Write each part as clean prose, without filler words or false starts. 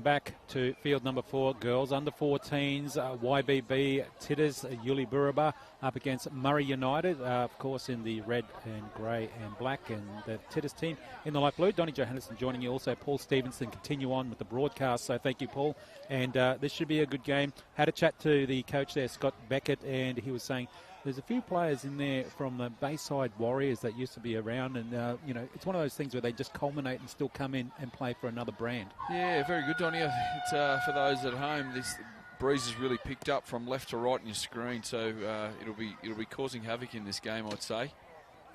Back to field number 4, girls under 14s, YBB Tiddas Yuliburaba up against Murri United, of course in the red and grey and black, and the Tiddas team in the light blue. Donnie Johannesson joining you, also Paul Stevenson continue on with the broadcast, so thank you, Paul. And this should be a good game. Had a chat to the coach there, Scott Beckett, and he was saying there's a few players in there from the Bayside Warriors that used to be around, and you know, it's one of those things where they just culminate and still come in and play for another brand. Yeah, very good, Donnie. It's for those at home, this breeze has really picked up from left to right in your screen, so it'll be causing havoc in this game, I'd say.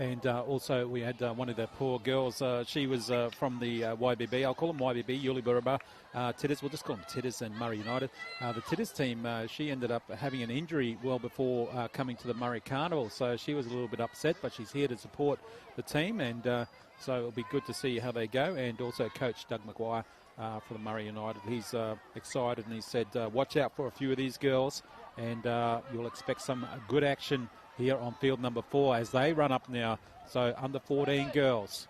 And also we had one of the poor girls. She was from the YBB. I'll call them YBB, Yuliburaba. Tiddas, we'll just call them Tiddas and Murri United. The Tiddas team, she ended up having an injury well before coming to the Murri Carnival. So she was a little bit upset, but she's here to support the team. And so it'll be good to see how they go. And also Coach Doug McGuire for the Murri United. He's excited, and he said, watch out for a few of these girls. And you'll expect some good action here on field number 4 as they run up now. So under 14 girls.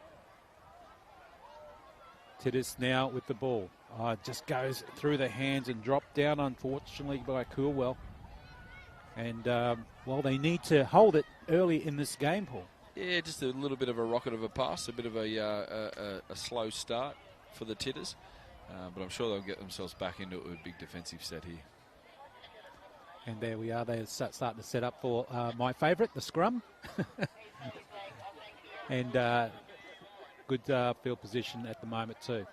Tiddas now with the ball. Just goes through the hands and dropped down, unfortunately, by Coolwell. And, well, they need to hold it early in this game, Paul. Yeah, just a little bit of a rocket of a pass, a bit of a slow start for the Tiddas. But I'm sure they'll get themselves back into a big defensive set here. And there we are. They're starting to set up for my favourite, the scrum. And good field position at the moment too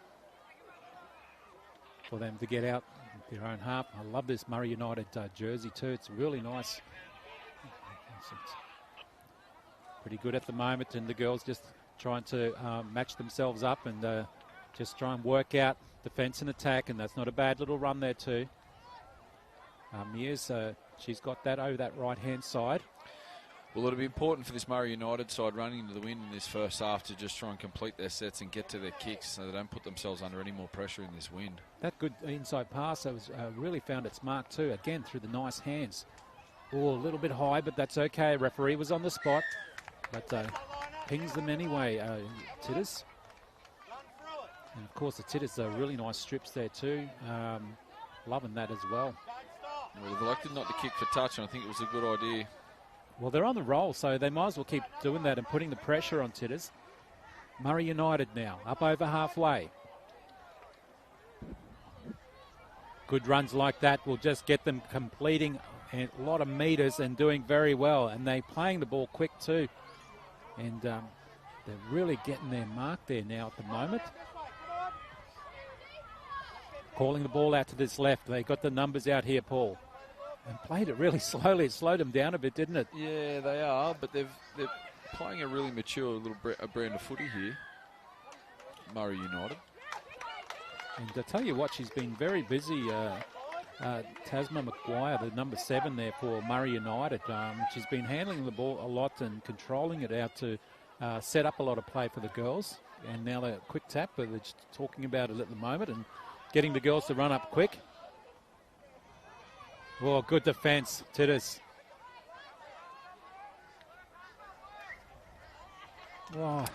for them to get out their own half. I love this Murri United jersey too. It's really nice. It's pretty good at the moment, and the girls just trying to match themselves up and just try and work out defence and attack, and that's not a bad little run there too. Mears, she's got that over that right-hand side. Well, it'll be important for this Murri United side running into the wind in this first half to just try and complete their sets and get to their kicks so they don't put themselves under any more pressure in this wind. That good inside pass was really found its mark too, again through the nice hands. Oh, a little bit high, but that's okay. Referee was on the spot, but pings them anyway, Tiddas. And of course the Tiddas are really nice strips there too. Loving that as well. Well, they've elected not to kick for touch, and I think it was a good idea. Well, they're on the roll, so they might as well keep doing that and putting the pressure on Tiddas. Murri United now, up over halfway. Good runs like that will just get them completing a lot of metres and doing very well. And they're playing the ball quick too. And they're really getting their mark there now at the moment. Calling the ball out to this left. They got the numbers out here, Paul. And played it really slowly. It slowed them down a bit, didn't it? Yeah, they are, but they're playing a really mature little brand of footy here. Murri United. And I tell you what, she's been very busy. Tasma McGuire, the number 7 there for Murri United. She's been handling the ball a lot and controlling it out to set up a lot of play for the girls. And now they're quick tap, but they're just talking about it at the moment and getting the girls to run up quick. Well, good defence, Tiddas. Oh.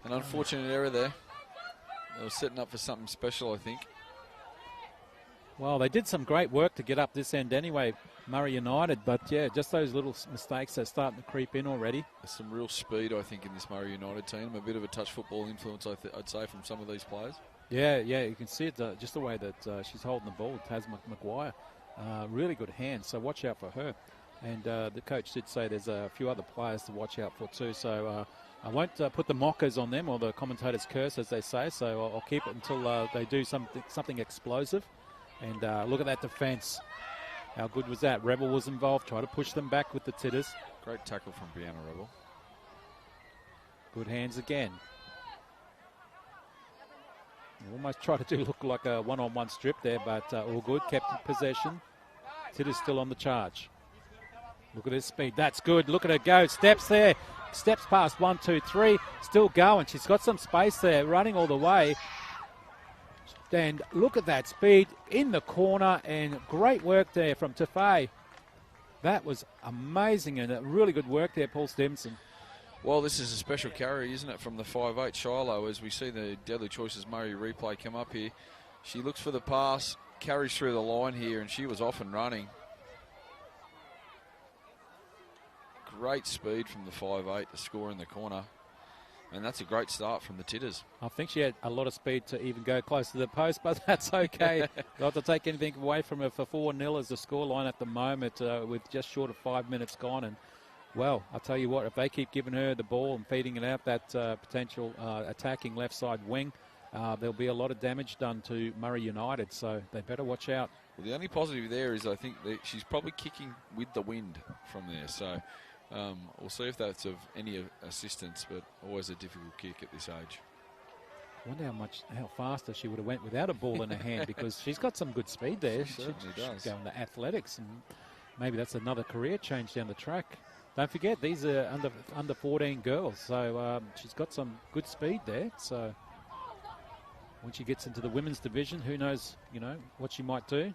An unfortunate error there. They were setting up for something special, I think. Well, they did some great work to get up this end anyway, Murri United, but yeah, just those little mistakes are starting to creep in already. There's some real speed, I think, in this Murri United team. A bit of a touch football influence, I'd say, from some of these players. Yeah, you can see it just the way that she's holding the ball, Tasma McGuire. Really good hands, so watch out for her. And the coach did say there's a few other players to watch out for too, so I won't put the mockers on them or the commentator's curse, as they say, so I'll keep it until they do something explosive. And look at that defence. How good was that? Rebel was involved, try to push them back with the Tiddas. Great tackle from Brianna Rebel. Good hands again. Almost tried to look like a one-on-one strip there, but all good, kept in possession. Tiddas still on the charge. Look at his speed, that's good, look at her go, steps there, steps past 1, 2, 3, still going. She's got some space there, running all the way. And look at that speed in the corner, and great work there from Tafay. That was amazing, and really good work there, Paul Stevenson. Well, this is a special carry, isn't it, from the 5'8", Shiloh, as we see the Deadly Choices Murri replay come up here. She looks for the pass, carries through the line here, and she was off and running. Great speed from the 5'8" to score in the corner. And that's a great start from the Tiddas. I think she had a lot of speed to even go close to the post, but that's okay. Not to take anything away from her for 4-0 as the scoreline at the moment with just short of 5 minutes gone. And, well, I'll tell you what, if they keep giving her the ball and feeding it out that potential attacking left side wing, there'll be a lot of damage done to Murri United, so they better watch out. Well, the only positive there is I think that she's probably kicking with the wind from there, so we'll see if that's of any assistance, but always a difficult kick at this age. I wonder how faster she would have went without a ball in her hand, because she's got some good speed there. She certainly does. She's going to athletics, and maybe that's another career change down the track. Don't forget, these are under 14 girls, so she's got some good speed there. So when she gets into the women's division, who knows, what she might do.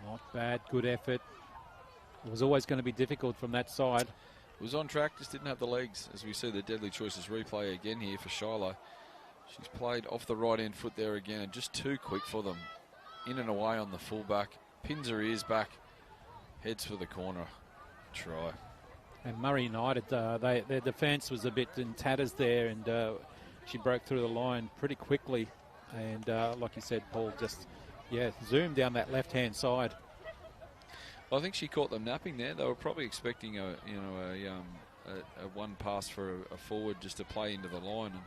Not bad, good effort. It was always going to be difficult from that side. It was on track, just didn't have the legs. As we see the Deadly Choices replay again here for Shiloh. She's played off the right-hand foot there again, and just too quick for them. In and away on the fullback, pins her ears back, heads for the corner. Try. And Murri United, their defence was a bit in tatters there, and she broke through the line pretty quickly. And like you said, Paul, just zoomed down that left-hand side. I think she caught them napping there. They were probably expecting a one pass for a forward just to play into the line, and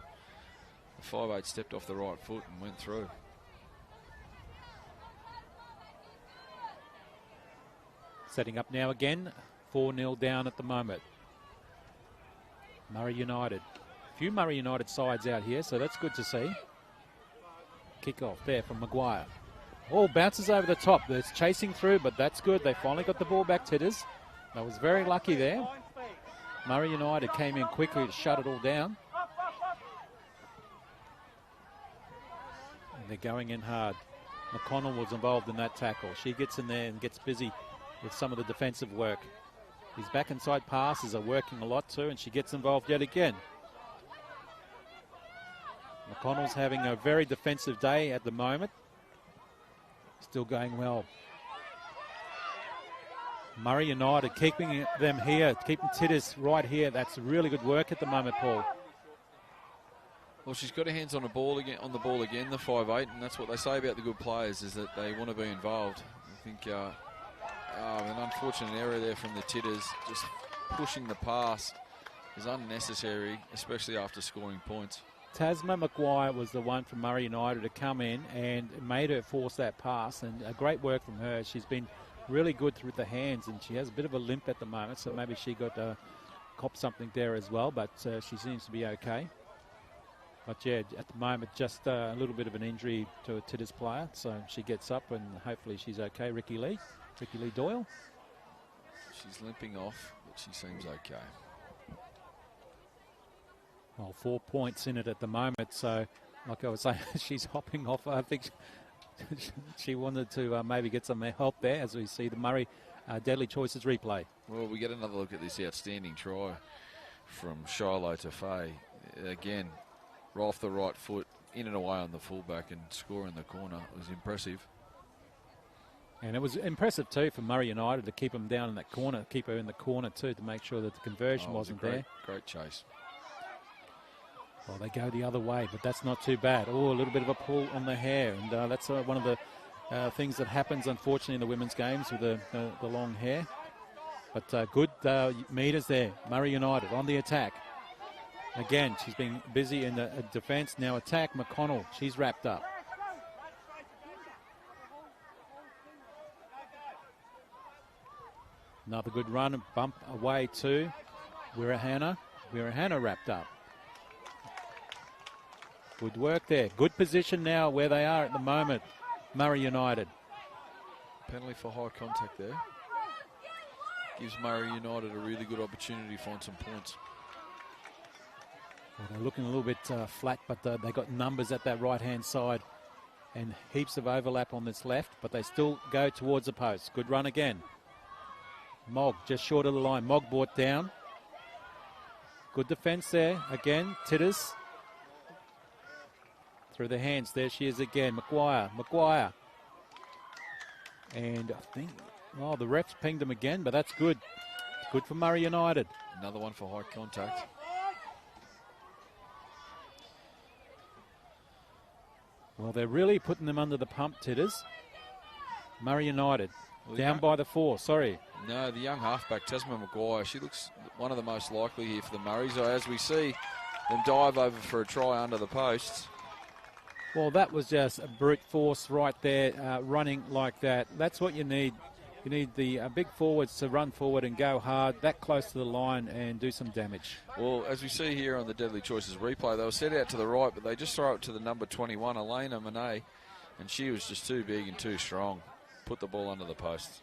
the 5'8" stepped off the right foot and went through. Setting up now again, 4-0 down at the moment. Murri United. A few Murri United sides out here, so that's good to see. Kick off there from Maguire. Oh, bounces over the top. It's chasing through, but that's good. They finally got the ball back, Tiddas. That was very lucky there. Murri United came in quickly to shut it all down. And they're going in hard. McConnell was involved in that tackle. She gets in there and gets busy with some of the defensive work. These back inside passes are working a lot too, and she gets involved yet again. McConnell's having a very defensive day at the moment. Still going well. Murri United keeping them here, keeping Tiddas right here. That's really good work at the moment, Paul. Well, she's got her hands on the ball again, the 5'8", and that's what they say about the good players, is that they want to be involved. I think an unfortunate error there from the Tiddas, just pushing the pass is unnecessary, especially after scoring points. Tasma Maguire was the one from Murri United to come in and made her force that pass, and a great work from her. She's been really good through the hands, and she has a bit of a limp at the moment, so maybe she got copped something there as well, but she seems to be okay. But yeah, at the moment, just a little bit of an injury to a Tiddas player, so she gets up and hopefully she's okay. Ricky Lee Doyle. She's limping off, but she seems okay. Well, 4 points in it at the moment, so like I was saying, she's hopping off. I think she wanted to maybe get some help there as we see the Murri Deadly Choices replay. Well, we get another look at this outstanding try from Shiloh to Faye. Again, right off the right foot, in and away on the fullback and score in the corner. It was impressive. And it was impressive too for Murri United to keep them down in that corner, keep her in the corner too, to make sure that the conversion wasn't there. Great chase. Well, they go the other way, but that's not too bad. Oh, a little bit of a pull on the hair, and that's one of the things that happens, unfortunately, in the women's games with the long hair. But good meters there. Murri United on the attack. Again, she's been busy in the defence. Now attack. McConnell, she's wrapped up. Another good run and bump away to Wirahana. Wirahana wrapped up. Good work there. Good position now where they are at the moment. Murri United. Penalty for high contact there. Gives Murri United a really good opportunity to find some points. Well, they're looking a little bit flat, but they got numbers at that right-hand side and heaps of overlap on this left, but they still go towards the post. Good run again. Mogg just short of the line. Mogg brought down. Good defence there. Again, Tiddas. through the hands. There she is again. Maguire. And I think, oh, the refs pinged him again, but that's good. Good for Murri United. Another one for high contact. Well, they're really putting them under the pump, Tiddas. Murri United. Well, down by the 4, sorry. No, the young halfback, Tasman Maguire, she looks one of the most likely here for the Murrays. As we see them dive over for a try under the posts. Well, that was just a brute force right there, running like that. That's what you need. You need the big forwards to run forward and go hard, that close to the line, and do some damage. Well, as we see here on the Deadly Choices replay, they were set out to the right, but they just throw it to the number 21, Elena Monet, and she was just too big and too strong. Put the ball under the posts.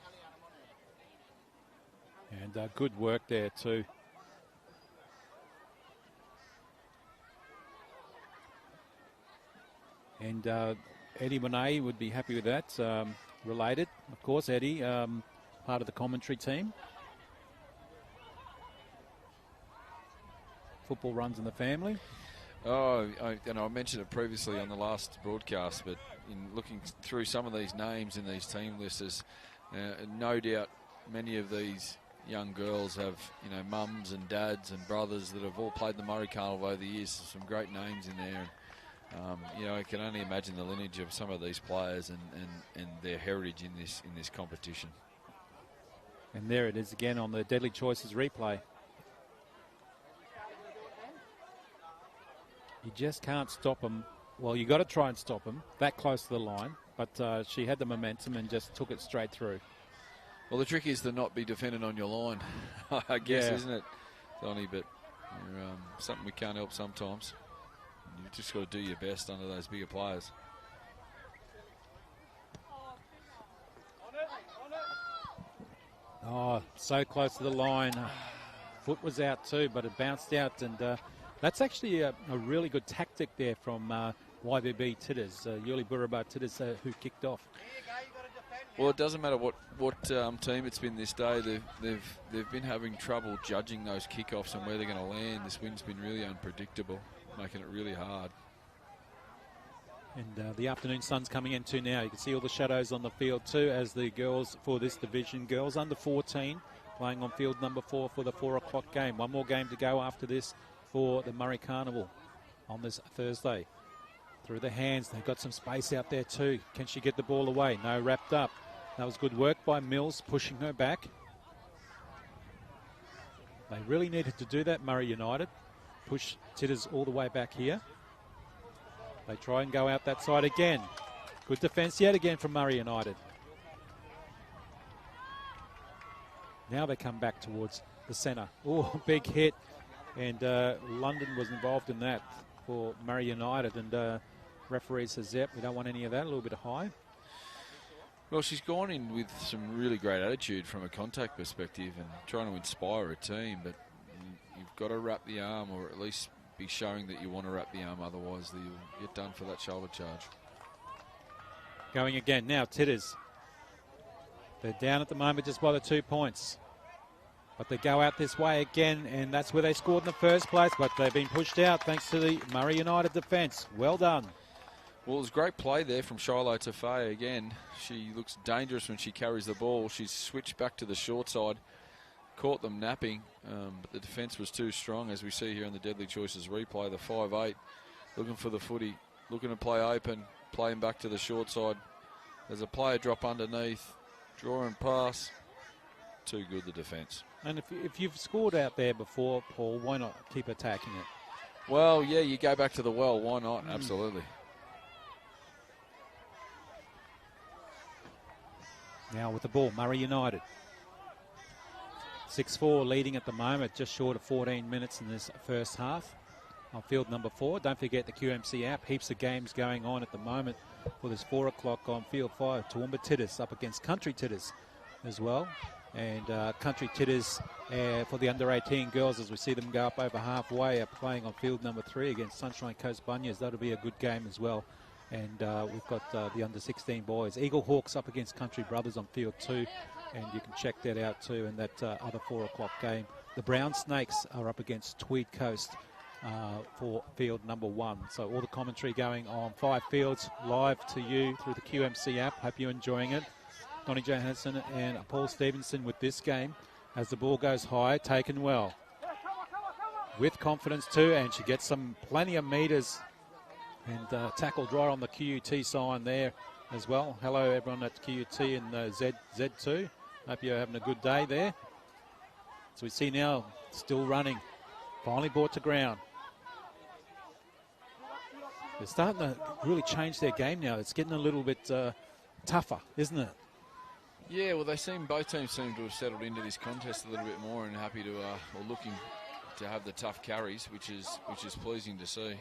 And good work there too. And Eddie Monet would be happy with that. Related, of course, Eddie, part of the commentary team. Football runs in the family. Oh, I mentioned it previously on the last broadcast, but in looking through some of these names in these team lists, no doubt many of these young girls have, mums and dads and brothers that have all played the Murri Carnival over the years. Some great names in there. I can only imagine the lineage of some of these players and their heritage in this competition. And there it is again on the Deadly Choices replay. You just can't stop them. Well, you got to try and stop them that close to the line, but she had the momentum and just took it straight through. Well, the trick is to not be defending on your line, I guess, isn't it, Donnie? But something we can't help sometimes. You've just got to do your best under those bigger players. Oh, so close to the line. Foot was out too, but it bounced out, and that's actually a really good tactic there from YBB Tiddas, Yuli Buraba Tiddas, who kicked off. Well, it doesn't matter what team it's been this day. They've been having trouble judging those kickoffs and where they're going to land. This wind's been really unpredictable, making it really hard. And the afternoon sun's coming in too now. You can see all the shadows on the field too as the girls for this division, girls under 14, playing on field number 4 for the 4 o'clock game. One more game to go after this for the Murri Carnival on this Thursday. Through the hands, they've got some space out there too. Can she get the ball away? No, wrapped up. That was good work by Mills, pushing her back. They really needed to do that, Murri United. Push Tiddas all the way back here. They try and go out that side again. Good defence yet again from Murri United. Now they come back towards the centre. Oh, big hit. And London was involved in that for Murri United. And referee says, yep, we don't want any of that, a little bit high. Well, she's gone in with some really great attitude from a contact perspective and trying to inspire a team, but you've got to wrap the arm, or at least be showing that you want to wrap the arm, otherwise you'll get done for that shoulder charge. Going again now, Tiddas. They're down at the moment just by the 2 points. But they go out this way again, and that's where they scored in the first place, but they've been pushed out thanks to the Murri United defence. Well done. Well, it was great play there from Shiloh Tafay again. She looks dangerous when she carries the ball. She's switched back to the short side, caught them napping, but the defence was too strong, as we see here in the Deadly Choices replay. The 5'8", looking for the footy, looking to play open, playing back to the short side. There's a player drop underneath, draw and pass. Too good, the defence. And if you've scored out there before, Paul, why not keep attacking it? Well, yeah, you go back to the well. Why not? Absolutely. Now with the ball, Murri United. 6-4 leading at the moment, just short of 14 minutes in this first half. On field number 4, don't forget the QMC app. Heaps of games going on at the moment for this 4 o'clock on field 5. Toowoomba Tiddas up against Country Tiddas as well. And Country Tiddas for the under-18 girls, as we see them go up over halfway, are playing on field number 3 against Sunshine Coast Bunyas. That'll be a good game as well. And we've got the under-16 boys. Eagle Hawks up against Country Brothers on field 2. And you can check that out too in that other 4 o'clock game. The Brown Snakes are up against Tweed Coast for field number 1. So all the commentary going on 5 fields live to you through the QMC app. Hope you're enjoying it. Donnie Johansson and Paul Stevenson with this game as the ball goes high, taken well. With confidence too, and she gets plenty of meters and tackled right on the QUT sign there as well. Hello everyone at QUT and Z2. Hope you're having a good day there. So we see now, still running. Finally brought to ground. They're starting to really change their game now. It's getting a little bit tougher, isn't it? Yeah, well, both teams seem to have settled into this contest a little bit more and happy to, or looking to have the tough carries, which is pleasing to see.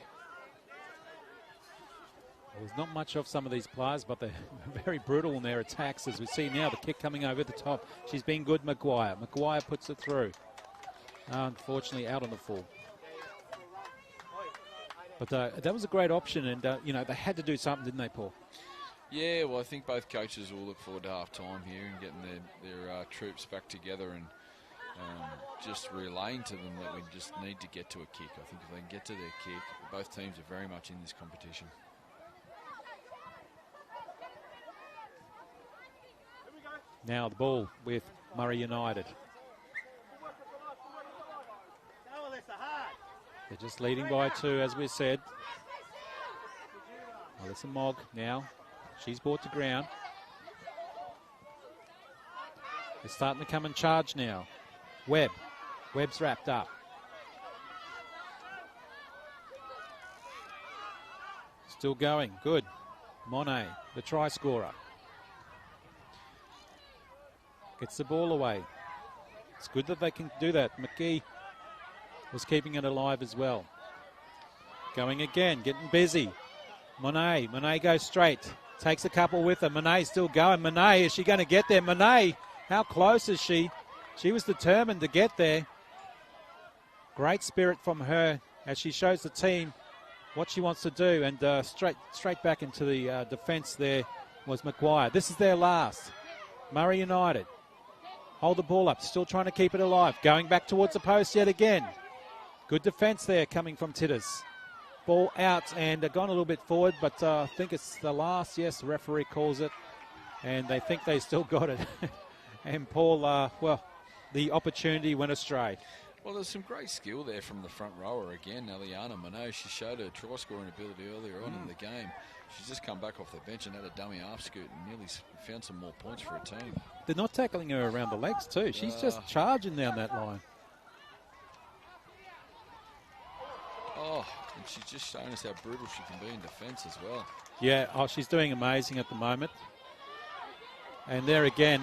There's not much of some of these players, but they're very brutal in their attacks. As we see now, the kick coming over the top. She's been good, Maguire. Maguire puts it through. Unfortunately, out on the full. But that was a great option, and, they had to do something, didn't they, Paul? Yeah, well, I think both coaches will look forward to half-time here and getting their troops back together and just relaying to them that we just need to get to a kick. I think if they can get to their kick, both teams are very much in this competition. Now the ball with Murri United. They're just leading by 2, as we said. Alyssa Mogg now. She's brought to ground. They're starting to come and charge now. Webb's wrapped up. Still going. Good. Monet, the try scorer. Gets the ball away. It's good that they can do that. McGee was keeping it alive as well. Going again, getting busy. Monet goes straight. Takes a couple with her. Monet still going. Monet, is she going to get there? Monet, how close is she? She was determined to get there. Great spirit from her as she shows the team what she wants to do. And straight back into the defence there was Maguire. This is their last. Murri United. Hold the ball up. Still trying to keep it alive. Going back towards the post yet again. Good defence there coming from Tiddas. Ball out and gone a little bit forward, but I think it's the last. Yes, the referee calls it. And they think they still got it. And Paul, the opportunity went astray. Well, there's some great skill there from the front rower again, Eliana Monet. She showed her try-scoring ability earlier on in the game. She's just come back off the bench and had a dummy half scoot and nearly found some more points for her team. They're not tackling her around the legs too. She's just charging down that line. Oh, and she's just shown us how brutal she can be in defence as well. Yeah, she's doing amazing at the moment. And there again,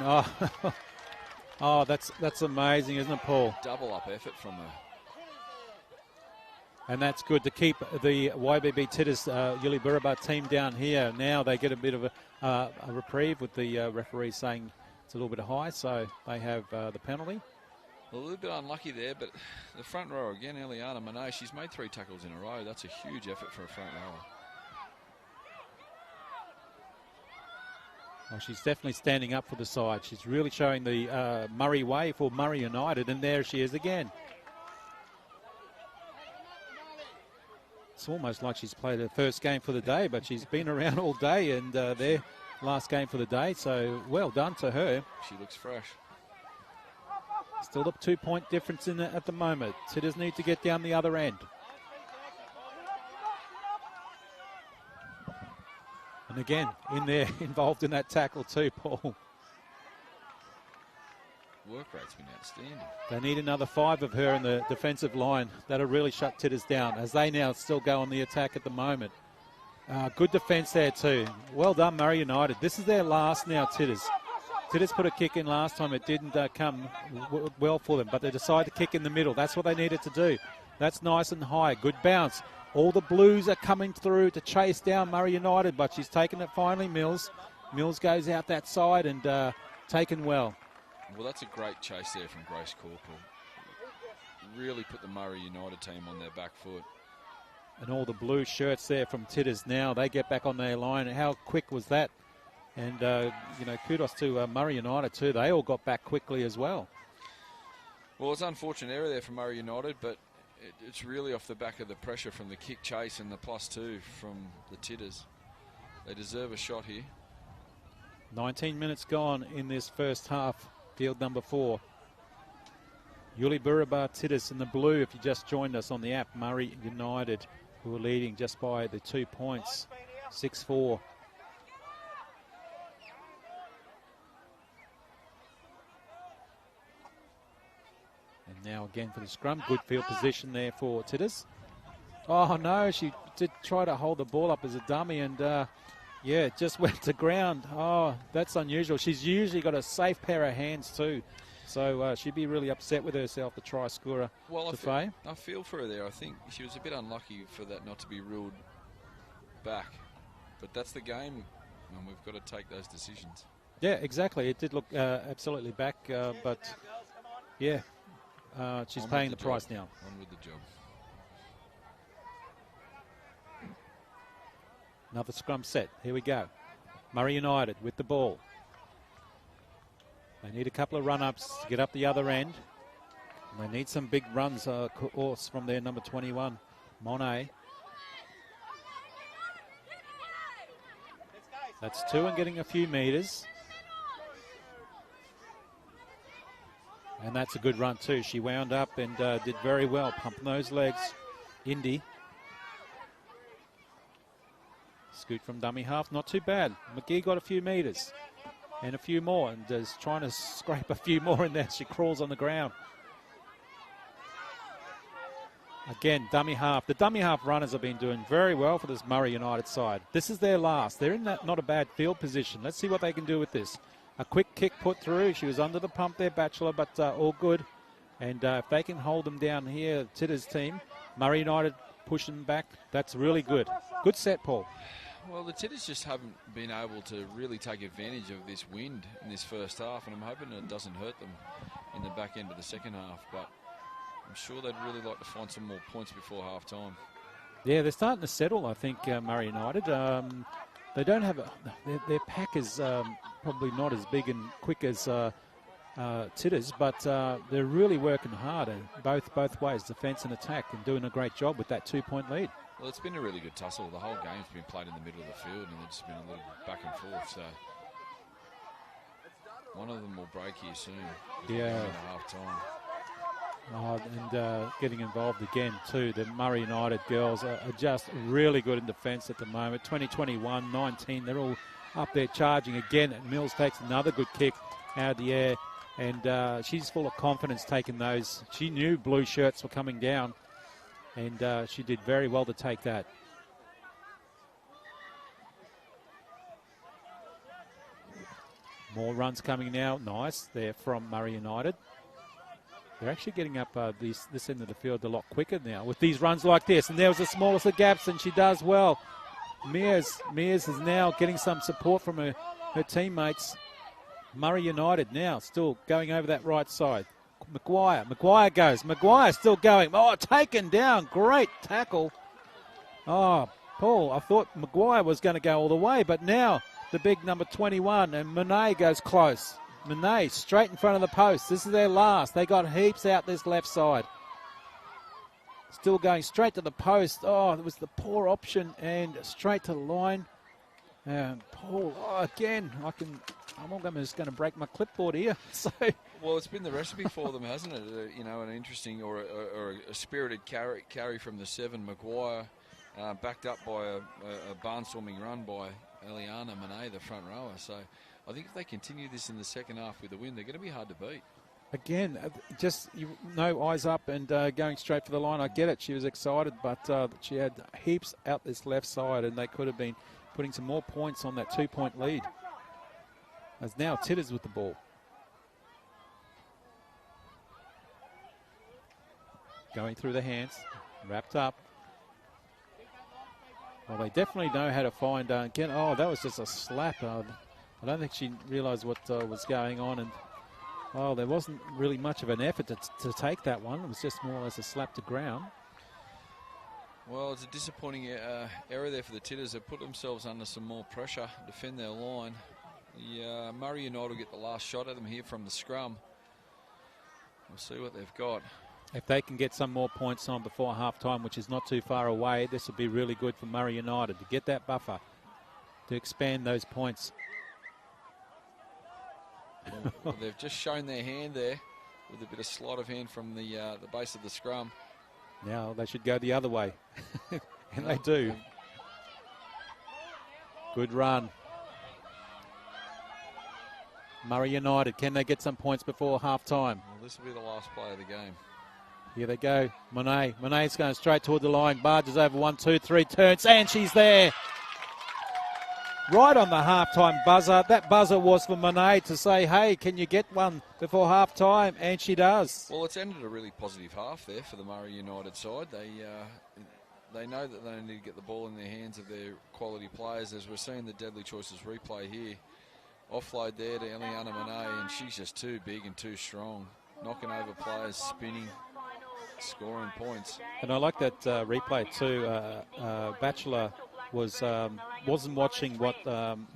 that's amazing, isn't it, Paul? Double up effort from her. And that's good to keep the YBB Tiddas Yuliburaba team down here. Now they get a bit of a reprieve with the referee saying it's a little bit high, so they have the penalty. A little bit unlucky there, but the front rower again, Eliana Monet, she's made 3 tackles in a row. That's a huge effort for a front rower. Well, she's definitely standing up for the side. She's really showing the Murri way for Murri United, and there she is again. It's almost like she's played her first game for the day, but she's been around all day, and their last game for the day, so well done to her. She looks fresh. Still a 2-point difference in it at the moment. Tiddas need to get down the other end. And again, in there, involved in that tackle too, Paul. Work rate's been outstanding. They need another 5 of her in the defensive line. That'll really shut Tiddas down as they now still go on the attack at the moment. Good defence there too. Well done, Murri United. This is their last now, Tiddas. Tiddas put a kick in last time. It didn't come well for them, but they decided to kick in the middle. That's what they needed to do. That's nice and high. Good bounce. All the Blues are coming through to chase down Murri United, but she's taken it finally, Mills. Mills goes out that side and taken well. Well, that's a great chase there from Grace Corporal. Really put the Murri United team on their back foot. And all the blue shirts there from Tiddas now, they get back on their line. How quick was that? And, kudos to Murri United too. They all got back quickly as well. Well, it's an unfortunate error there from Murri United, but it's really off the back of the pressure from the kick chase and the +2 from the Tiddas. They deserve a shot here. 19 minutes gone in this first half, field number 4. Yuliburaba Tiddas in the blue, if you just joined us on the app. Murri United, who are leading just by the 2 points, 6-4. And now again for the scrum. Good field position there for Tiddas. Oh no, she did try to hold the ball up as a dummy and yeah, it just went to ground. Oh, that's unusual. She's usually got a safe pair of hands too. So she'd be really upset with herself, the try scorer, I feel for her there. I think she was a bit unlucky for that not to be ruled back. But that's the game, and we've got to take those decisions. Yeah, exactly. It did look absolutely back, but yeah, she's paying the price now. On with the job. Another scrum set. Here we go. Murri United with the ball. They need a couple of run-ups to get up the other end. And they need some big runs, of course, from their number 21, Monet. That's 2 and getting a few metres. And that's a good run too. She wound up and did very well, pumping those legs. Indy. Scoot from dummy half, not too bad. McGee got a few metres and a few more and is trying to scrape a few more in there. She crawls on the ground. Again, dummy half. The dummy half runners have been doing very well for this Murri United side. This is their last. They're in that not a bad field position. Let's see what they can do with this. A quick kick put through. She was under the pump there, Batchelor, but all good. And if they can hold them down here, Tiddas team, Murri United pushing back, that's really good. Good set, Paul. Well, the Tiddas just haven't been able to really take advantage of this wind in this first half, and I'm hoping it doesn't hurt them in the back end of the second half, but I'm sure they'd really like to find some more points before half-time. Yeah, they're starting to settle, I think, Murri United. They don't have their pack is probably not as big and quick as Tiddas, but they're really working hard both ways, defence and attack, and doing a great job with that 2-point lead. Well, it's been a really good tussle. The whole game's been played in the middle of the field, and it's been a little back and forth. So one of them will break here soon. Yeah. Half time. And getting involved again too. The Murri United girls are just really good in defence at the moment. 2021, 19. They're all up there charging again. And Mills takes another good kick out of the air, and she's full of confidence taking those. She knew blue shirts were coming down. And she did very well to take that. More runs coming now. Nice there from Murri United. They're actually getting up this end of the field a lot quicker now with these runs like this. And there was the smallest of gaps, and she does well. Mears is now getting some support from her teammates. Murri United now still going over that right side. Maguire goes. Maguire still going. Oh, taken down. Great tackle. Oh, Paul, I thought Maguire was going to go all the way, but now the big number 21, and Monet goes close. Monet straight in front of the post. This is their last. They got heaps out this left side. Still going straight to the post. Oh, it was the poor option, and straight to the line. And Paul, again, I'm just going to break my clipboard here. So. Well, it's been the recipe for them, hasn't it? An interesting or a spirited carry from the 7, Maguire, backed up by a barnstorming run by Eliana Monet, the front rower. So I think if they continue this in the second half with the win, they're going to be hard to beat. Again, just eyes up and going straight for the line. I get it. She was excited, but she had heaps out this left side, and they could have been putting some more points on that 2-point lead. As now Tiddas with the ball. Going through the hands, wrapped up. Well, they definitely know how to find again. Oh, that was just a slap. I don't think she realised what was going on, and there wasn't really much of an effort to take that one. It was just more or less a slap to ground. Well, it's a disappointing error there for the Tiddas. They've put themselves under some more pressure, defend their line. Murri United will get the last shot at them here from the scrum. We'll see what they've got. If they can get some more points on before half-time, which is not too far away, this would be really good for Murri United to get that buffer, to expand those points. Well, they've just shown their hand there with a bit of sleight of hand from the base of the scrum. Now they should go the other way, and they do. Good run. Murri United, can they get some points before half-time? Well, this will be the last play of the game. Here they go. Monet's going straight toward the line. Barges over 1, 2, 3 turns, and she's there. Right on the half-time buzzer. That buzzer was for Monet to say, hey, can you get one before half-time? And she does. Well, it's ended a really positive half there for the Murri United side. They know that they need to get the ball in the hands of their quality players, as we're seeing the Deadly Choices replay here. Offload there to Eliana Monet, and she's just too big and too strong. Knocking over players, spinning, scoring points. And I like that replay too. Batchelor wasn't watching what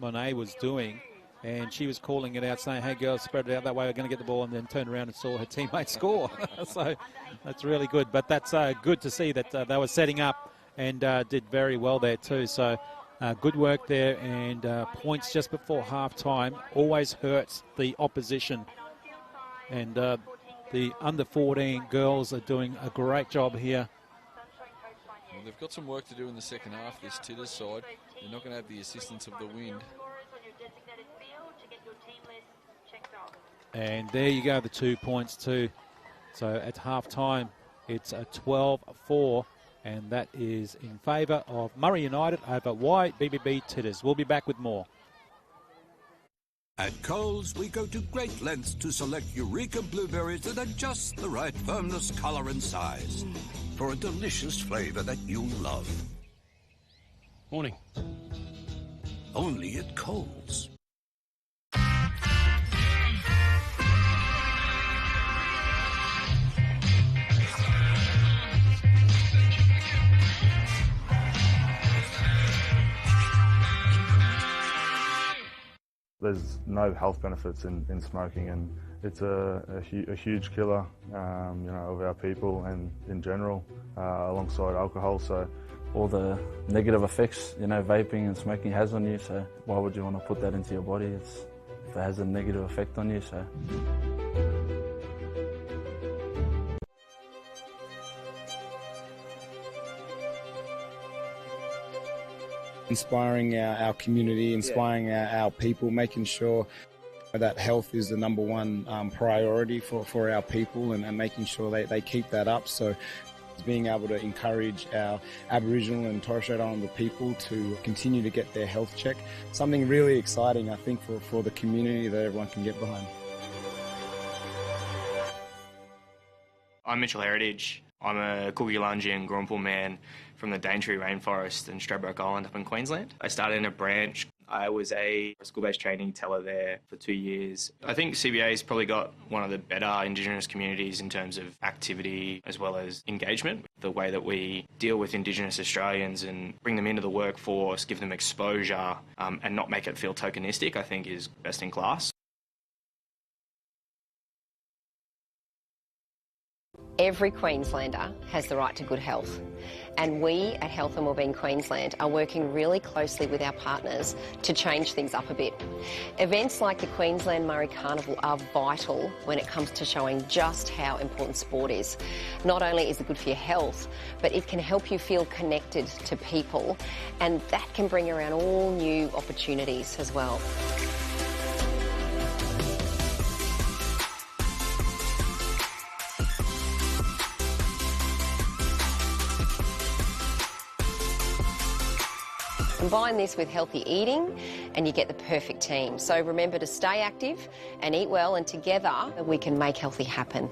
Monet was doing, and she was calling it out, saying, hey girls, spread it out that way, we're going to get the ball, and then turned around and saw her teammate score. So that's really good. But that's good to see that they were setting up and did very well there too. So good work there, and points just before half-time always hurts the opposition. And the under-14 girls are doing a great job here. Well, they've got some work to do in the second half, this Tiddas side. They're not going to have the assistance of the wind. And there you go, the 2 points too. So at half-time, it's a 12-4, and that is in favour of Murri United over YBB Tiddas. We'll be back with more. At Coles, we go to great lengths to select Eureka blueberries that are just the right firmness, colour and size for a delicious flavour that you'll love. Morning. Only at Coles. There's no health benefits in smoking, and it's a huge killer, of our people and in general, alongside alcohol. So All the negative effects, vaping and smoking has on you, so why would you want to put that into your body? If it has a negative effect on you, so. Inspiring our community, inspiring our people, making sure that health is the number one priority for our people, and making sure they keep that up. So being able to encourage our Aboriginal and Torres Strait Islander people to continue to get their health check. Something really exciting, I think, for the community that everyone can get behind. I'm Mitchell Heritage. I'm a Coogee-Lungi and Grumple man from the Daintree Rainforest in Stradbroke Island up in Queensland. I started in a branch. I was a school-based training teller there for 2 years. I think CBA's probably got one of the better Indigenous communities in terms of activity as well as engagement. The way that we deal with Indigenous Australians and bring them into the workforce, give them exposure, and not make it feel tokenistic, I think is best in class. Every Queenslander has the right to good health, and we at Health and Wellbeing Queensland are working really closely with our partners to change things up a bit. Events like the Queensland Murri Carnival are vital when it comes to showing just how important sport is. Not only is it good for your health, but it can help you feel connected to people, and that can bring around all new opportunities as well. Combine this with healthy eating and you get the perfect team. So remember to stay active and eat well, and together we can make healthy happen.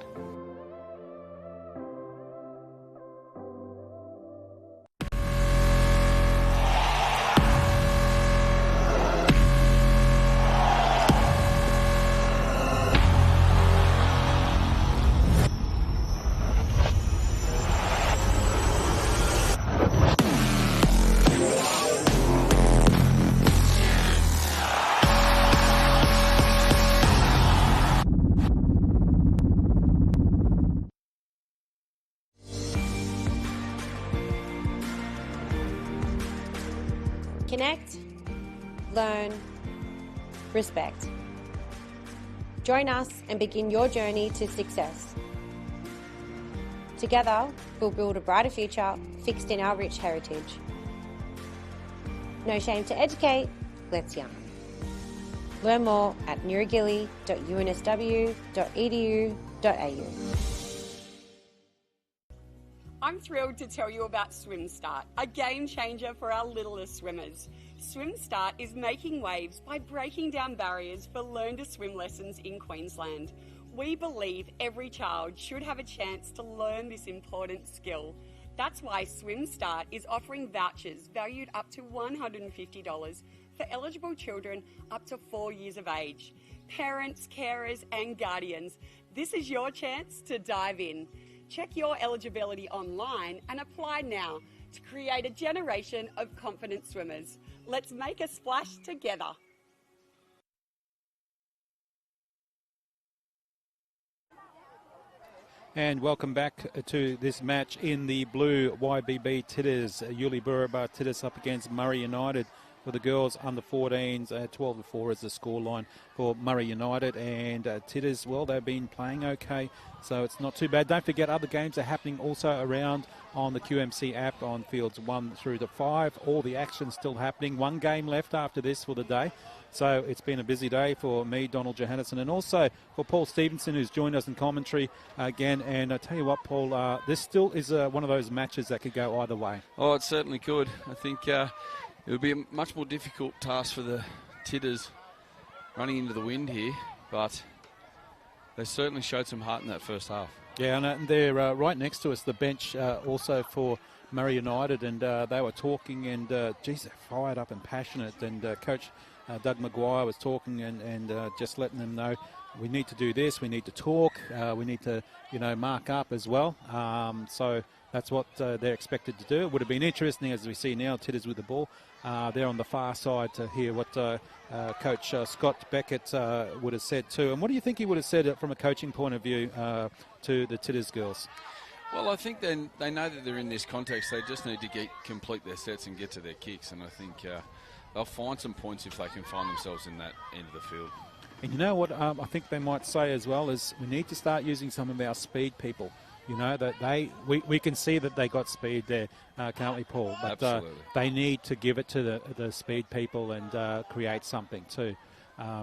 Connect, learn, respect. Join us and begin your journey to success. Together, we'll build a brighter future fixed in our rich heritage. No shame to educate, let's yarn. Learn more at newrigilly.unsw.edu.au. I'm thrilled to tell you about Swim Start, a game changer for our littlest swimmers. Swim Start is making waves by breaking down barriers for learn to swim lessons in Queensland. We believe every child should have a chance to learn this important skill. That's why Swim Start is offering vouchers valued up to $150 for eligible children up to 4 years of age. Parents, carers and guardians, this is your chance to dive in. Check your eligibility online and apply now to create a generation of confident swimmers. Let's make a splash together. And welcome back to this match in the blue YBB Tiddas. Yuliburaba Tiddas up against Murri United for the girls under 14s. 12-4 is the scoreline for Murri United. And Tiddas, well, they've been playing okay, so it's not too bad. Don't forget, other games are happening also around on the QMC app on fields 1 through to 5. All the action still happening. One game left after this for the day. So it's been a busy day for me, Donald Johannesson, and also for Paul Stevenson, who's joined us in commentary again. And I tell you what, Paul, this still is one of those matches that could go either way. Oh, it certainly could. I think it would be a much more difficult task for the Tiddas running into the wind here, but they certainly showed some heart in that first half. Yeah, and they're right next to us, the bench also for Murri United, and they were talking, and geez, they're fired up and passionate, and Coach Doug Maguire was talking and just letting them know we need to do this, we need to talk, we need to, mark up as well. So that's what they're expected to do. It would have been interesting, as we see now, Tiddas with the ball. They're on the far side to hear what Coach Scott Beckett would have said too. And what do you think he would have said from a coaching point of view to the Tiddas girls? Well, I think they know that they're in this context. They just need to complete their sets and get to their kicks. And I think they'll find some points if they can find themselves in that end of the field. And you know what I think they might say as well is we need to start using some of our speed people. That we can see that they got speed there, can't we, Paul? But absolutely. They need to give it to the speed people and create something too.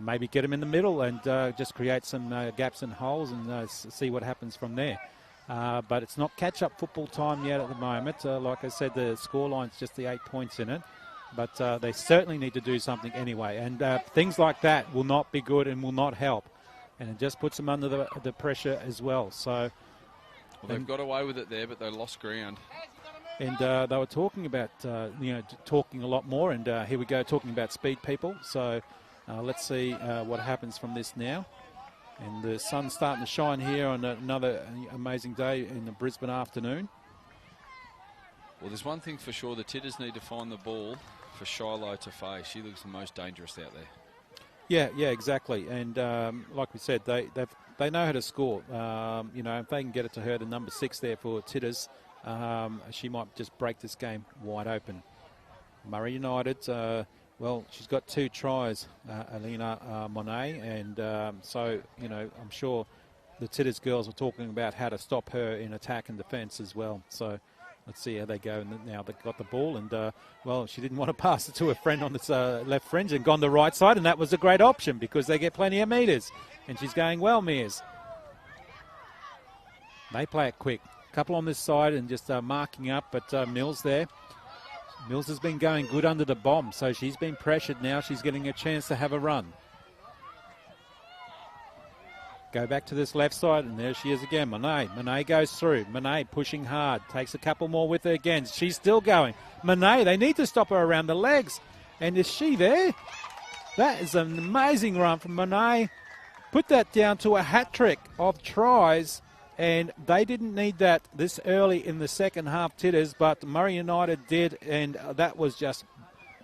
Maybe get them in the middle and just create some gaps and holes and see what happens from there. But it's not catch-up football time yet at the moment. Like I said, the scoreline's just the 8 points in it. But they certainly need to do something anyway. And things like that will not be good and will not help. And it just puts them under the pressure as well. So, they've got away with it there, but they lost ground. And they were talking about, talking a lot more. And here we go, talking about speed people. So let's see what happens from this now. And the sun's starting to shine here on another amazing day in the Brisbane afternoon. Well, there's one thing for sure. The Tiddas need to find the ball for Shiloh to face. She looks the most dangerous out there. Yeah, exactly. And like we said, they know how to score. If they can get it to her, the number 6 there for Tiddas, she might just break this game wide open. Murri United, she's got 2 tries, Alina Monet, and so, I'm sure the Tiddas girls are talking about how to stop her in attack and defence as well. So let's see how they go. And now they've got the ball, and she didn't want to pass it to her friend on this left fringe and gone the right side, and that was a great option because they get plenty of metres. And she's going well, Mears. They play it quick. Couple on this side and just marking up, but Mills there. Mills has been going good under the bomb, so she's been pressured now. She's getting a chance to have a run. Go back to this left side, and there she is again. Monet goes through. Monet pushing hard. Takes a couple more with her again. She's still going. Monet, they need to stop her around the legs. And is she there? That is an amazing run from Monet. Put that down to a hat trick of tries. And they didn't need that this early in the second half, Tiddas, but Murri United did, and that was just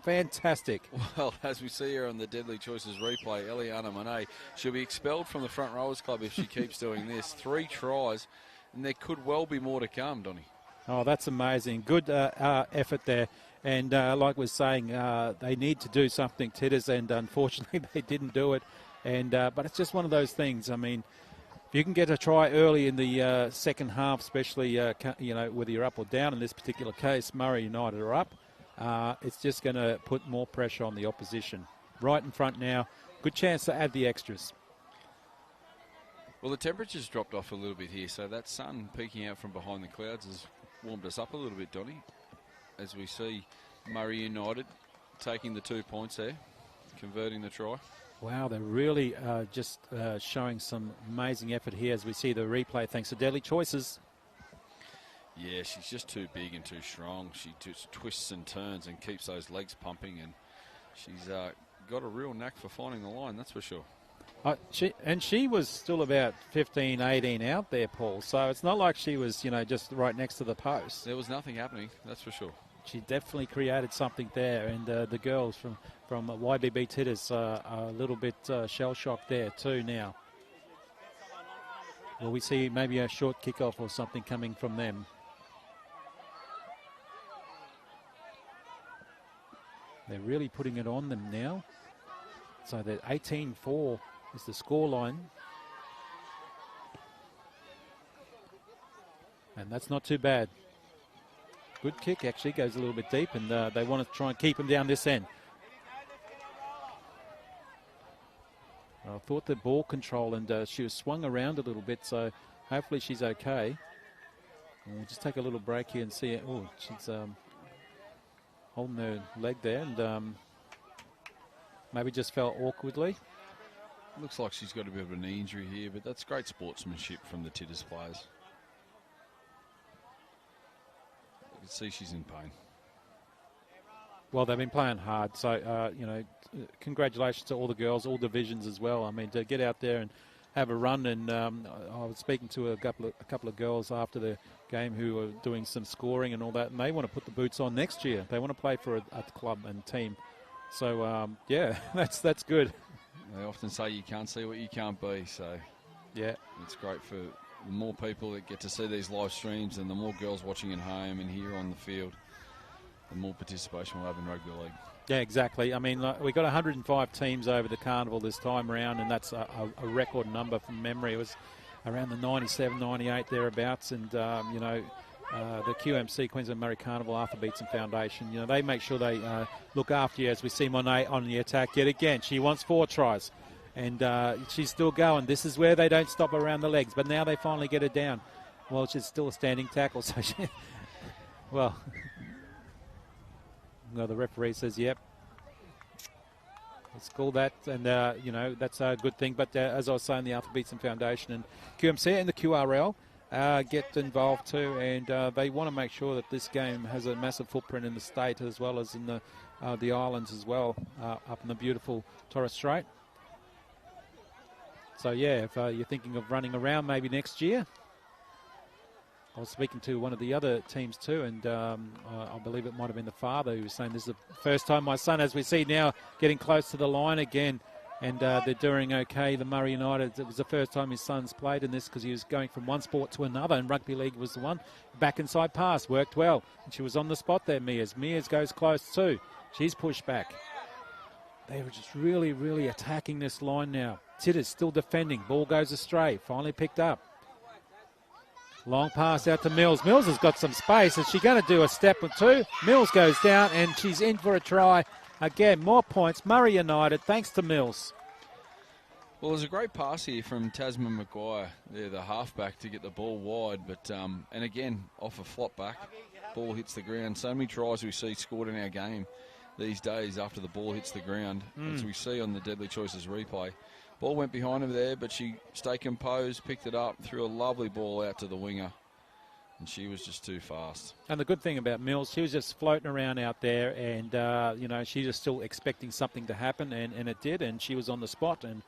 fantastic. Well, as we see here on the Deadly Choices replay, Eliana Monet, she'll be expelled from the Front Rowers Club if she keeps doing this. 3 tries, and there could well be more to come, Donny. Oh, that's amazing. Good effort there. And like we're saying, they need to do something, Tiddas, and unfortunately they didn't do it. And but it's just one of those things. I mean, if you can get a try early in the second half, especially, whether you're up or down in this particular case, Murri United are up, it's just going to put more pressure on the opposition. Right in front now. Good chance to add the extras. Well, the temperature's dropped off a little bit here, so that sun peeking out from behind the clouds has warmed us up a little bit, Donny, as we see Murri United taking the 2 points there, converting the try. Wow, they're really just showing some amazing effort here as we see the replay thanks to Deadly Choices. Yeah, she's just too big and too strong. She just twists and turns and keeps those legs pumping, and she's got a real knack for finding the line, that's for sure. She was still about 15, 18 out there, Paul. So it's not like she was, just right next to the post. There was nothing happening, that's for sure. She definitely created something there, and the girls from YBB Tiddas are a little bit shell-shocked there too now. Will we see maybe a short kickoff or something coming from them? They're really putting it on them now. So that 18-4 is the scoreline. And that's not too bad. Good kick, actually, goes a little bit deep, and they want to try and keep him down this end. I thought the ball control, and she was swung around a little bit, so hopefully she's okay. And we'll just take a little break here and see it. Oh, she's holding her leg there, and maybe just fell awkwardly. Looks like she's got a bit of a knee injury here, but that's great sportsmanship from the Tiddas players. You can see she's in pain. Well, they've been playing hard, so, congratulations to all the girls, all divisions as well. I mean, to get out there and have a run, and I was speaking to a couple of girls after the game who were doing some scoring and all that, and they want to put the boots on next year. They want to play for a club and team. So, yeah, that's good. They often say you can't see what you can't be, so yeah, it's great for the more people that get to see these live streams, and the more girls watching at home and here on the field, the more participation we'll have in rugby league. Yeah, exactly. I mean, we got 105 teams over the carnival this time around, and that's a record number from memory. It was around the 97, 98 thereabouts, and the QMC, Queensland Murri Carnival Athletes and Foundation, they make sure they look after you, as we see Monet on the attack yet again. She wants 4 tries, and she's still going. This is where they don't stop around the legs, but now they finally get her down. Well, she's still a standing tackle, so well, the referee says, yep, let's call that, and that's a good thing. But as I was saying, the Athletes and Foundation and QMC and the QRL get involved too, and they want to make sure that this game has a massive footprint in the state as well as in the islands as well, up in the beautiful Torres Strait. So yeah, if you're thinking of running around maybe next year. I was speaking to one of the other teams too, and I believe it might have been the father who was saying this is the first time my son, as we see now, getting close to the line again. And they're doing okay. The Murri United, it was the first time his son's played in this because he was going from one sport to another, and rugby league was the one. Back inside pass, worked well. And she was on the spot there, Mears. Mears goes close too. She's pushed back. They were just really, really attacking this line now. Tiddas still defending. Ball goes astray. Finally picked up. Long pass out to Mills. Mills has got some space. Is she going to do a step or two? Mills goes down, and she's in for a try. Again, more points. Murri United, thanks to Mills. Well, there's a great pass here from Tasman Maguire, there, the halfback, to get the ball wide. But and again, off a flop back, ball hits the ground. So many tries we see scored in our game these days after the ball hits the ground, as we see on the Deadly Choices replay. Ball went behind him there, but she stayed composed, picked it up, threw a lovely ball out to the winger. And she was just too fast. And the good thing about Mills, she was just floating around out there, and, she was still expecting something to happen, and it did, and she was on the spot and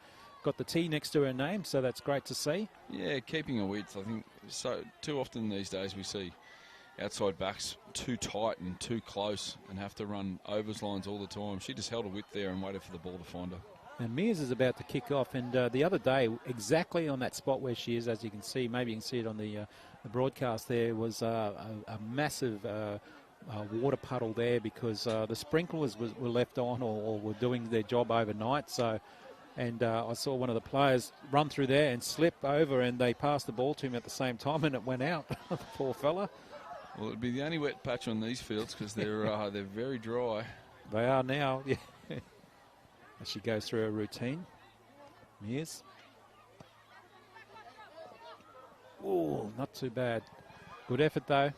got the T next to her name, so that's great to see. Yeah, keeping a width. I think so. Too often these days we see outside backs too tight and too close and have to run overs lines all the time. She just held a width there and waited for the ball to find her. And Mears is about to kick off. And the other day, exactly on that spot where she is, as you can see, maybe you can see it on the broadcast there, was a massive water puddle there because the sprinklers were left on or were doing their job overnight. So, and I saw one of the players run through there and slip over, and they passed the ball to him at the same time, and it went out. The poor fella. Well, it'd be the only wet patch on these fields because they're very dry. They are now, yeah. As she goes through her routine. Mears. Oh, not too bad. Good effort, though.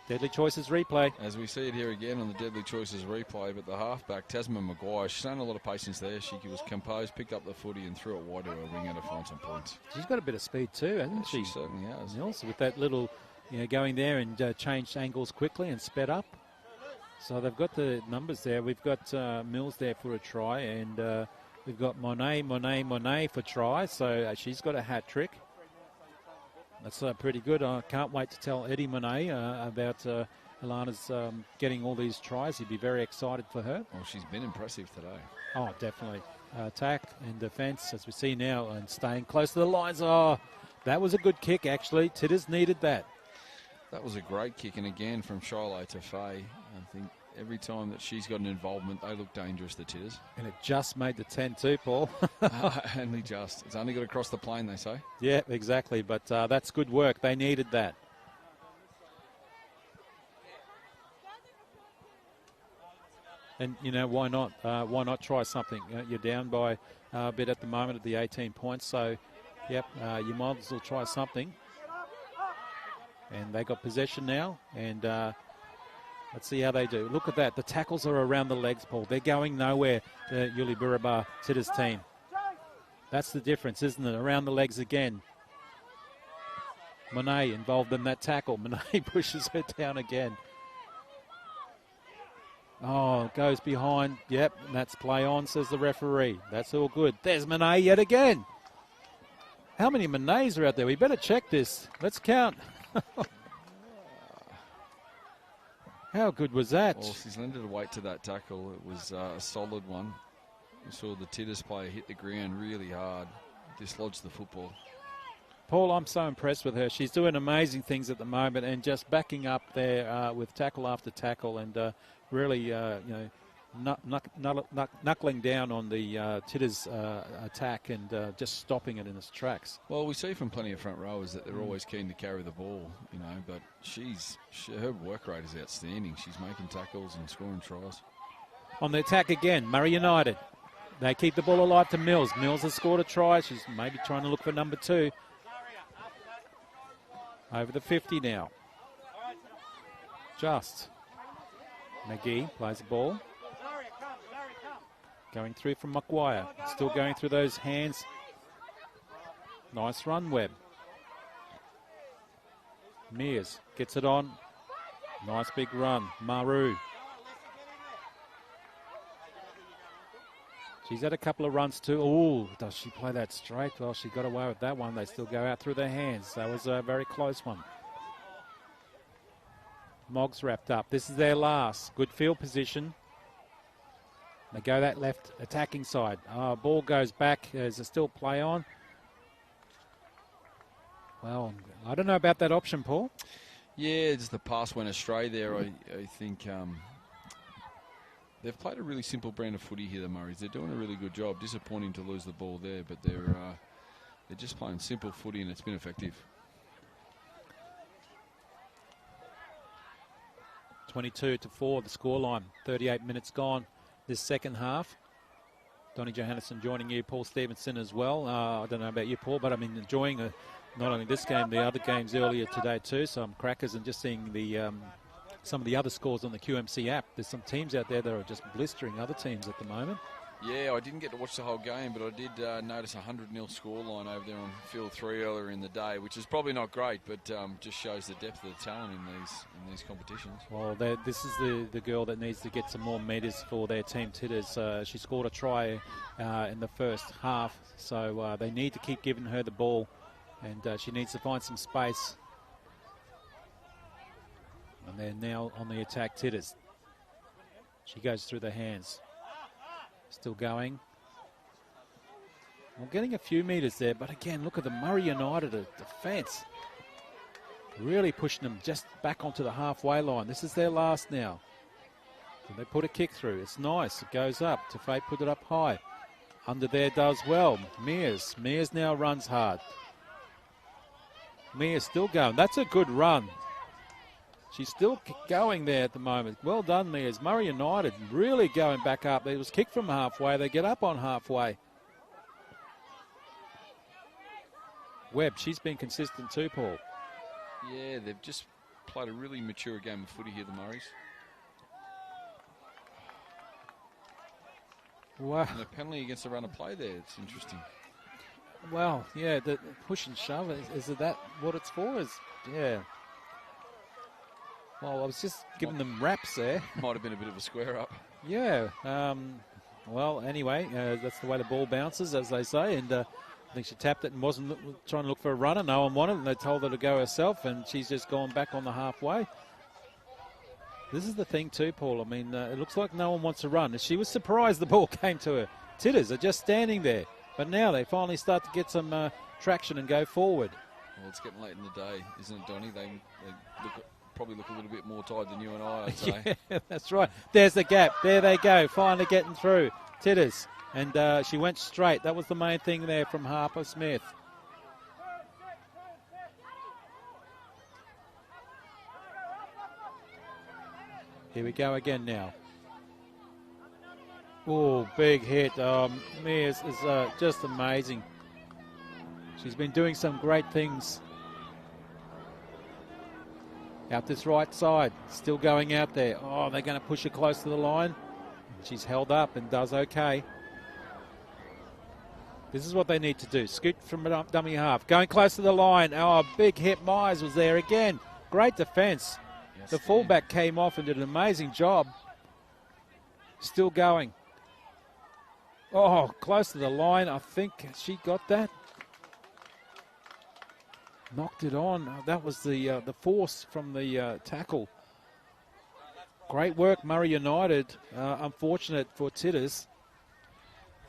Deadly Choices replay. As we see it here again on the Deadly Choices replay, but the halfback, Tasman Maguire, she's shown a lot of patience there. She was composed, picked up the footy and threw it wide to her winger to find some points. She's got a bit of speed too, hasn't she? She certainly has. Mills, with that little, going there and changed angles quickly and sped up. So they've got the numbers there. We've got Mills there for a try, and we've got Monet for try. So she's got a hat trick. That's pretty good. I can't wait to tell Eddie Monet about Ilana's getting all these tries. He'd be very excited for her. Well, she's been impressive today. Oh, definitely. Attack and defence, as we see now, and staying close to the lines. Oh, that was a good kick, actually. Tiddas needed that. That was a great kick, and again from Shiloh to Faye. I think every time that she's got an involvement, they look dangerous, the Tiddas. And it just made the 10 too, Paul. Only just. It's only got to cross the plane, they say. Yeah, exactly. But that's good work. They needed that. And, why not? Why not try something? You're down by a bit at the moment at the 18 points. So, yep, you might as well try something. And they got possession now. And let's see how they do. Look at that. The tackles are around the legs, Paul. They're going nowhere, the Yuli-Burraba Tiddas team. That's the difference, isn't it? Around the legs again. Monet involved in that tackle. Monet pushes her down again. Oh, goes behind. Yep, and that's play on, says the referee. That's all good. There's Monet yet again. How many Monets are out there? We better check this. Let's count. How good was that? Well, she's lended a weight to that tackle. It was a solid one. We saw the Tiddas player hit the ground really hard, dislodge the football. Paul, I'm so impressed with her. She's doing amazing things at the moment and just backing up there with tackle after tackle and really, knuckling down on the Tiddas attack and just stopping it in its tracks. Well, we see from plenty of front rowers that they're always keen to carry the ball, but her work rate is outstanding. She's making tackles and scoring tries. On the attack again, Murri United. They keep the ball alive to Mills. Mills has scored a try. She's maybe trying to look for number 2. Over the 50 now. Just. McGee plays the ball. Going through from Maguire. Still going through those hands. Nice run, Webb. Mears gets it on. Nice big run. Maru. She's had a couple of runs too. Oh, does she play that straight? Well, she got away with that one. They still go out through their hands. That was a very close one. Moggs wrapped up. This is their last. Good field position. They go that left attacking side. Ball goes back. There's a still play on. Well, I don't know about that option, Paul. Yeah, just the pass went astray there. I think they've played a really simple brand of footy here, the Murrays. They're doing a really good job. Disappointing to lose the ball there, but they're just playing simple footy and it's been effective. 22-4, the scoreline. 38 minutes gone this second half. Donnie Johannesson joining you, Paul Stevenson as well. I don't know about you, Paul, but I'm enjoying not only this game, the other games earlier today too. Some crackers and just seeing the some of the other scores on the QMC app. There's some teams out there that are just blistering other teams at the moment. Yeah, I didn't get to watch the whole game, but I did notice a 100-0 scoreline over there on Field 3 earlier in the day, which is probably not great, but just shows the depth of the talent in these competitions. Well, this is the girl that needs to get some more meters for their team, Tiddas. She scored a try in the first half, so they need to keep giving her the ball, and she needs to find some space. And they're now on the attack, Tiddas. She goes through the hands. Still going. Well, getting a few metres there, but again, look at the Murri United defence. Really pushing them just back onto the halfway line. This is their last now. So they put a kick through. It's nice. It goes up. Tafay put it up high. Under there does well. Mears now runs hard. Mears still going. That's a good run. She's still going there at the moment. Well done, Mears. Murri United really going back up. It was kicked from halfway. They get up on halfway. Webb, she's been consistent too, Paul. Yeah, they've just played a really mature game of footy here, the Murrays. Wow. And the penalty against the run of play there, it's interesting. Well, yeah, the push and shove, is that what it's for? Yeah. Well, I was just giving them raps there. Might have been a bit of a square up. Yeah. Well, anyway, that's the way the ball bounces, as they say, and I think she tapped it and wasn't trying to look for a runner. No one wanted it, and they told her to go herself, and she's just gone back on the halfway. This is the thing too, Paul. I mean, it looks like no one wants to run. She was surprised the ball came to her. Tiddas are just standing there, but now they finally start to get some traction and go forward. Well, it's getting late in the day, isn't it, Donnie? They probably look a little bit more tired than you and I, I'd say. Yeah, that's right. There's the gap. There they go, finally getting through. Tiddas. And she went straight. That was the main thing there from Harper Smith. Here we go again now. Oh, big hit. Mears is just amazing. She's been doing some great things. Out this right side. Still going out there. Oh, they're going to push her close to the line. She's held up and does okay. This is what they need to do. Scoot from dummy half. Going close to the line. Oh, big hit. Myers was there again. Great defence. Yes, the fullback came off and did an amazing job. Still going. Oh, close to the line. I think she got that. Knocked it on. That was the force from the tackle. Great work, Murri United. Unfortunate for Tiddas.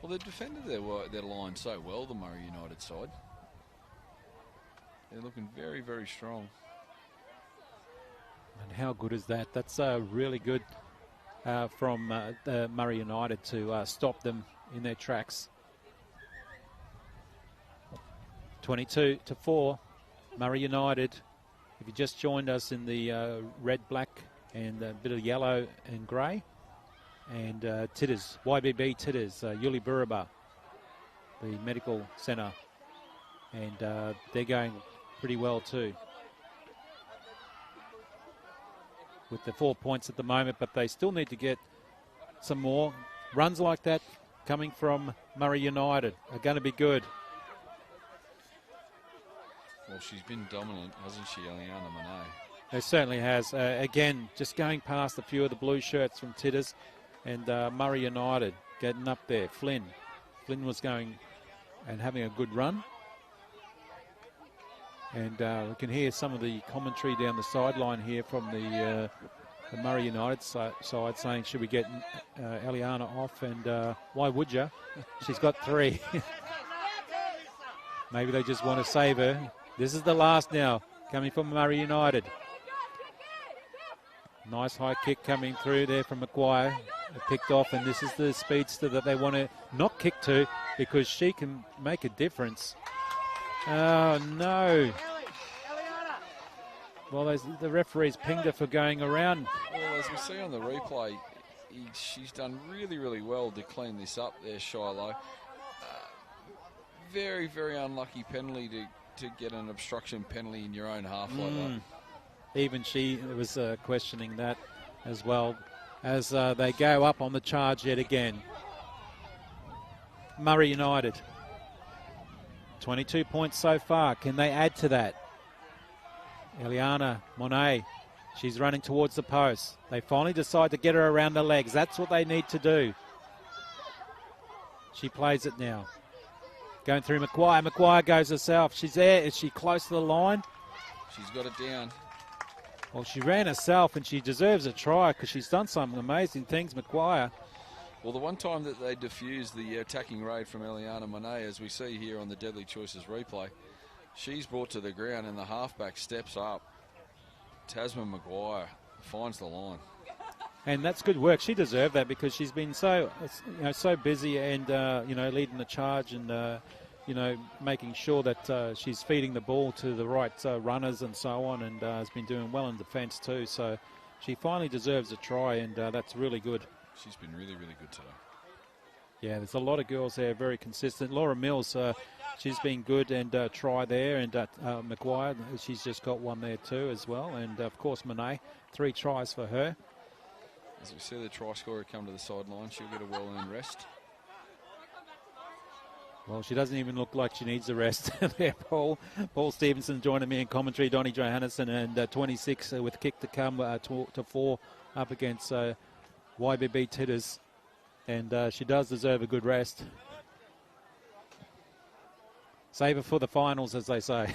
Well, they've defended their line so well, the Murri United side. They're looking very, very strong. And how good is that? That's really good from Murri United to stop them in their tracks. 22-4, Murri United. If you just joined us in the red, black, and a bit of yellow and grey. And Tiddas, YBB Tiddas, Yuli Buraba, the medical centre. And they're going pretty well too. With the 4 points at the moment, but they still need to get some more. Runs like that coming from Murri United are going to be good. Well, she's been dominant, hasn't she, Eliana Monet? It certainly has. Again, just going past a few of the blue shirts from Tiddas. And Murri United getting up there. Flynn was going and having a good run. And we can hear some of the commentary down the sideline here from the Murri United side saying, should we get Eliana off? And why would you? She's got 3. Maybe they just want to save her. This is the last now, coming from Murri United. Nice high kick coming through there from Maguire. Picked off, and this is the speedster that they want to not kick to because she can make a difference. Oh, no. Well, the referee's pinged her for going around. Well, as we see on the replay, she's done really, really well to clean this up there, Shiloh. Very, very unlucky penalty to get an obstruction penalty in your own half like that. Even she was questioning that as well. As they go up on the charge yet again. Murri United. 22 points so far. Can they add to that? Eliana Monet. She's running towards the post. They finally decide to get her around the legs. That's what they need to do. She plays it now. Going through Maguire. Maguire goes herself. She's there. Is she close to the line? She's got it down. Well, she ran herself, and she deserves a try because she's done some amazing things, Maguire. Well, the one time that they diffused the attacking raid from Eliana Monet, as we see here on the Deadly Choices replay, she's brought to the ground and the halfback steps up. Tasman Maguire finds the line. And that's good work. She deserved that because she's been so, so busy and, leading the charge and, making sure that she's feeding the ball to the right runners and so on, and has been doing well in defence too. So she finally deserves a try, and that's really good. She's been really, really good today. Yeah, there's a lot of girls there, very consistent. Laura Mills, she's been good, and try there, and Maguire, she's just got one there too as well. And of course, Monet, 3 tries for her. As we see the try scorer come to the sideline, she'll get a well-earned rest. Well, she doesn't even look like she needs a rest there, Paul. Paul Stevenson joining me in commentary, Donnie Johannesson, and 26 with kick to come to 4 up against YBB Tiddas. And she does deserve a good rest. Save her for the finals, as they say.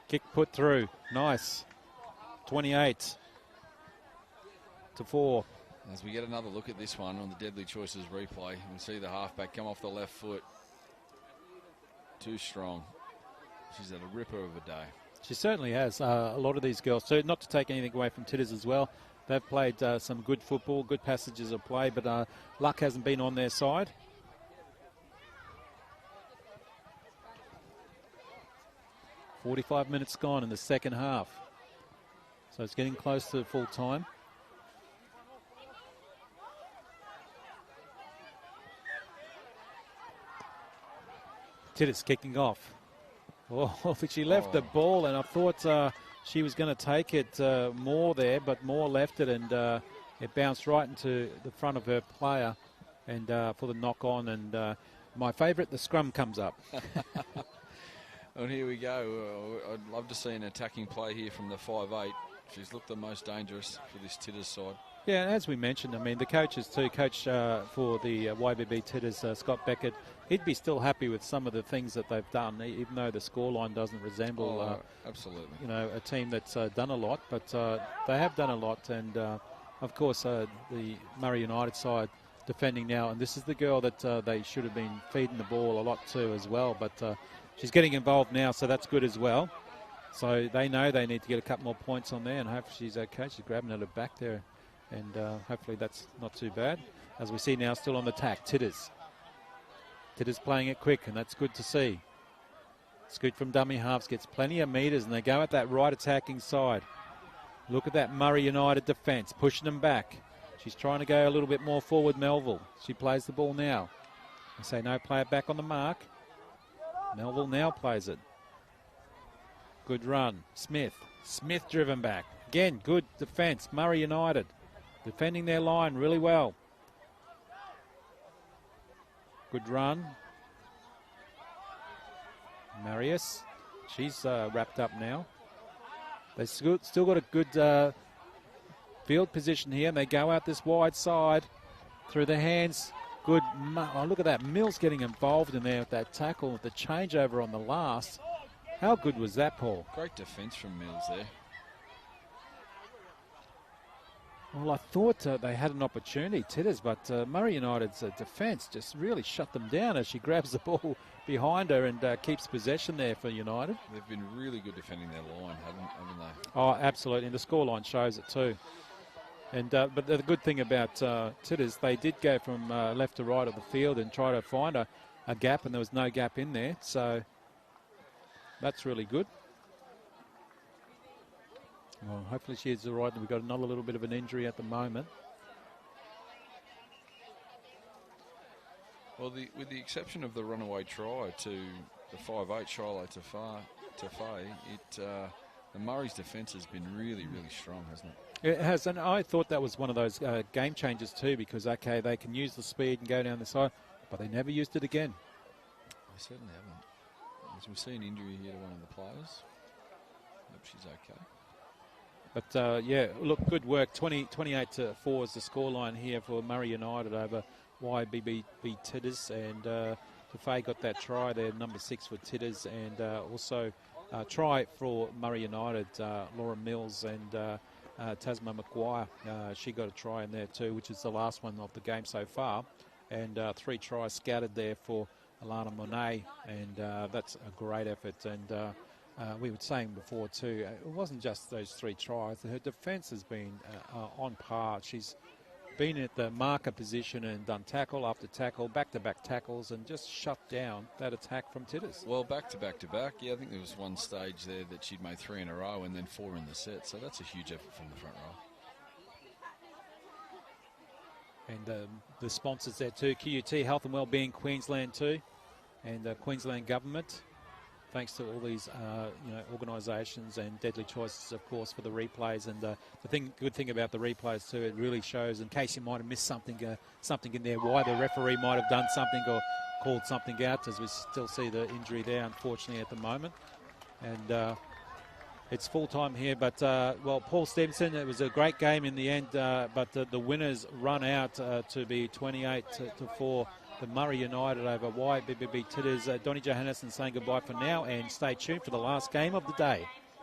Kick put through. Nice. 28 to 4. As we get another look at this one on the Deadly Choices replay, we see the halfback come off the left foot. Too strong. She's had a ripper of a day. She certainly has. A lot of these girls, so not to take anything away from Tiddas as well, they've played some good football, good passages of play, but luck hasn't been on their side. .45 minutes gone in the second half. So it's getting close to full time. Tiddas kicking off. Oh, but she left the ball, and I thought she was going to take it more there, but Moore left it, and it bounced right into the front of her player, and for the knock on. And my favourite, the scrum comes up. And here we go. I'd love to see an attacking play here from the 5'8". She's looked the most dangerous for this Tiddas side. Yeah, and as we mentioned, I mean, the coaches too, coach for the YBB Tiddas, Scott Beckett, he'd be still happy with some of the things that they've done, even though the scoreline doesn't resemble, absolutely, a team that's done a lot. But they have done a lot, and of course, the Murri United side defending now, and this is the girl that they should have been feeding the ball a lot to as well. But she's getting involved now, so that's good as well. So they know they need to get a couple more points on there, and hopefully she's okay. She's grabbing at her back there, and hopefully that's not too bad. As we see now, still on the attack, Tiddas. Tiddas playing it quick, and that's good to see. Scoot from dummy halves gets plenty of metres, and they go at that right attacking side. Look at that Murri United defence, pushing them back. She's trying to go a little bit more forward, Melville. She plays the ball now. They say no, play it back on the mark. Melville now plays it. Good run. Smith driven back. Again, good defence. Murri United defending their line really well. Good run. Marius. She's wrapped up now. They've still got a good field position here, and they go out this wide side through the hands. Good. Oh, look at that. Mills getting involved in there with that tackle, with the changeover on the last. How good was that, Paul? Great defence from Mills there. Well, I thought they had an opportunity, Tiddas, but Murri United's defence just really shut them down as she grabs the ball behind her and keeps possession there for United. They've been really good defending their line, haven't they? Oh, absolutely, and the scoreline shows it too. And but the good thing about Tiddas, they did go from left to right of the field and try to find a gap, and there was no gap in there, so that's really good. Well, hopefully she's all right. We've got another little bit of an injury at the moment. Well, with the exception of the runaway try to the 5'8", Shiloh to Faye, the Murri's defence has been really, really strong, hasn't it? It has, and I thought that was one of those game changers too, because, okay, they can use the speed and go down the side, but they never used it again. They certainly haven't. As we see an injury here to one of the players. Hope she's okay. But, yeah, look, good work. 28 to 4 is the scoreline here for Murri United over YBB Tiddas. And Tafay got that try there, number 6 for Tiddas. And also try for Murri United, Laura Mills. And Tasma McGuire, she got a try in there too, which is the last one of the game so far. And 3 tries scouted there for Alana Monet, and that's a great effort. And we were saying before too, it wasn't just those 3 tries. Her defence has been on par. She's been at the marker position and done tackle after tackle, back-to-back tackles, and just shut down that attack from Tiddas. Well, back-to-back. Yeah, I think there was one stage there that she'd made 3 in a row and then 4 in the set. So that's a huge effort from the front row. And the sponsors there too, QUT, Health and Wellbeing Queensland too, and Queensland Government. Thanks to all these organisations, and Deadly Choices, of course, for the replays. And the good thing about the replays too, it really shows, in case you might have missed something in there, why the referee might have done something or called something out, as we still see the injury there, unfortunately, at the moment. And it's full time here, but well, Paul Stevenson, it was a great game in the end, but the winners run out to be 28-4. The Murri United over YBB Tiddas. Donnie Johannesson saying goodbye for now, and stay tuned for the last game of the day.